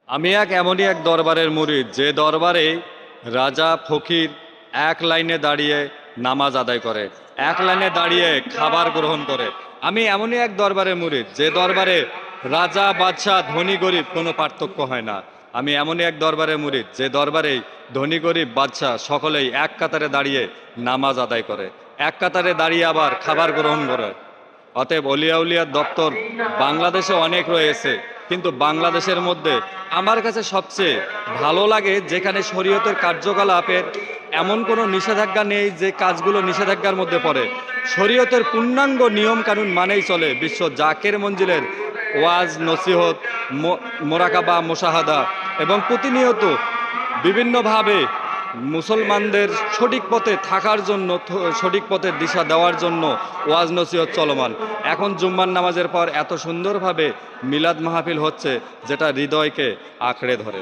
আমি এমনই এক দরবারের মুরিদ যে দরবারে রাজা ফকির এক লাইনে দাঁড়িয়ে নামাজ আদায় করে, এক লাইনে দাঁড়িয়ে খাবার গ্রহণ করে। আমি এমনই এক দরবারের মুরিদ যে দরবারে রাজা বাদশাহ ধনী গরিব কোনো পার্থক্য হয় না। আমি এমনই এক দরবারের মুরিদ যে দরবারে ধনী গরিব বাদশাহ সকলেই এক কাতারে দাঁড়িয়ে নামাজ আদায় করে, এক কাতারে দাঁড়িয়ে আবার খাবার গ্রহণ করে। অতএব অলিয়া উলিয়ার দপ্তর বাংলাদেশে অনেক রয়েছে, কিন্তু বাংলাদেশের মধ্যে আমার কাছে সবচেয়ে ভালো লাগে যেখানে শরীয়তের কার্যকলাপের এমন কোনো নিষেধাজ্ঞা নেই যে কাজগুলো নিষেধাজ্ঞার মধ্যে পড়ে। শরীয়তের পূর্ণাঙ্গ নিয়ম কানুন মানেই চলে। বিশ্ব জাকের মঞ্জিলের ওয়াজ নসিহত, মোরাকাবা, মোশাহাদা এবং প্রতিনিয়ত বিভিন্নভাবে মুসলমানদের সঠিক পথে থাকার জন্য, সঠিক পথের দিশা দেওয়ার জন্য ওয়াজ নসিহত চলমান। এখন জুম্মার নামাজের পর এত সুন্দরভাবে মিলাদ মাহফিল হচ্ছে যেটা হৃদয়কে আঁকড়ে ধরে।